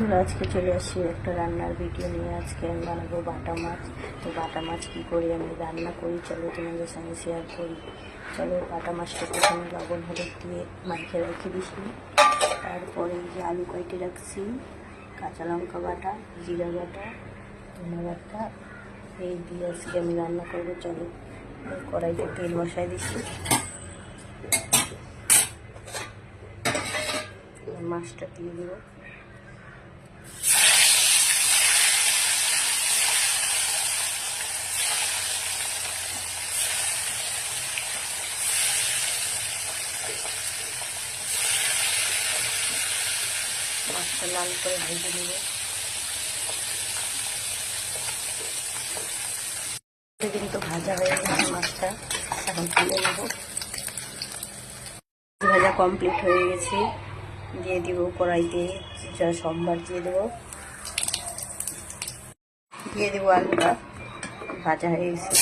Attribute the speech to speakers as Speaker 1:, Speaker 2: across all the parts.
Speaker 1: বন্ধুরা, আজকে চলে আসছি একটা রান্নার ভিডিও নিয়ে। আজকে আমি বানাবো বাটা মাছ। তো বাটা মাছ কী করে আমি রান্না করি চলো তোমাদের সঙ্গে শেয়ার করি। চলো, বাটা মাছটা প্রথমে লবণ হলুদ দিয়ে মাখিয়ে রেখে দিছি। তারপরে এই যে আলু কেটে রাখছি, কাঁচা লঙ্কা বাটা, জিরা বাটা, ধনে বাটা, এই দিয়ে আজকে আমি রান্না করবো। চলো, কড়াইতে তেল বসাই দিছি, মাছটা দিয়ে দেবো। মাছটা লাল করে ভেজে নেব। কিন্তু ভাজা হয়ে গেছে মাছটা, এখন তুলে নেব। ভাজা কমপ্লিট হয়ে গেছে, দিয়ে দিব কড়াইতে যা সম্বার দিয়ে দেবো, দিয়ে দেবো আলুটা ভাজা হয়ে গেছে।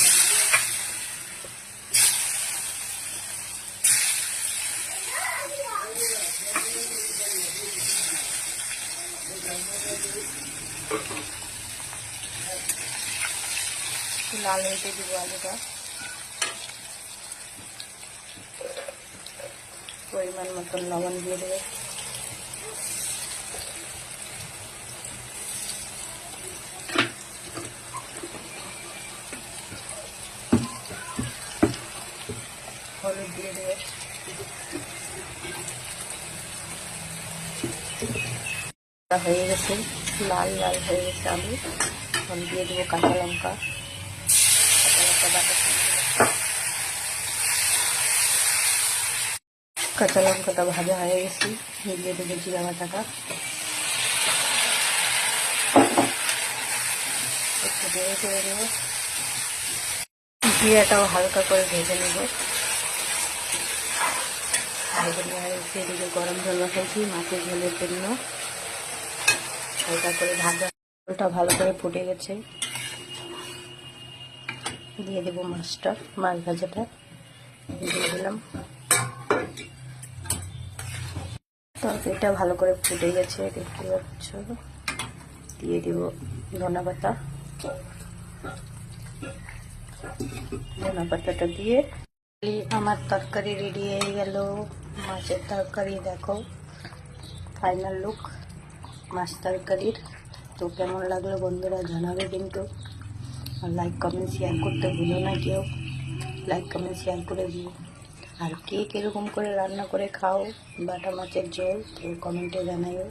Speaker 1: লাল হইতে দিব আলুটা, পরিমাণ মতন লবণ দিয়ে দেবো। হলুদ দিয়ে দেবো। হয়ে গেছে, লাল লাল হয়ে গেছে আলু। এখন দিয়ে দেবো কাঁচা লঙ্কা, কাঁচা লঙ্কাটা ভাজা হয়ে গেছে, দিয়ে দেবো জিরা বাটাটা, একটু নেড়ে চেড়ে নেব। জিরাটাও হালকা করে ভেজে নেব। ভেজে নেওয়া হয়েছে, এদিকে গরম জল বসাইছি মাছের ঝোলের জন্য। হালকা করে ভাজা জলটা ভালো করে ফুটে গেছে, দিয়ে দেবো মাছটা, মাছ ভাজাটা দিয়ে দিলাম। তরকারিটা ভালো করে ফুটে গেছে, দেখতে পাচ্ছ। দিয়ে দিব ধনে পাতা, ধনে পাতাটা দিয়ে আমার তরকারি রেডি হয়ে গেল। মাছের তরকারি দেখো, ফাইনাল লুক মাছ তরকারির। তো কেমন লাগলো বন্ধুরা জানাবে কিন্তু, আর লাইক কমেন্ট শেয়ার করতে ভুলো না কেউ। লাইক কমেন্ট শেয়ার করে দিও। আর কে কীরকম করে রান্না করে খাও বাটা মাছের ঝোল, তো কমেন্টে জানাইও।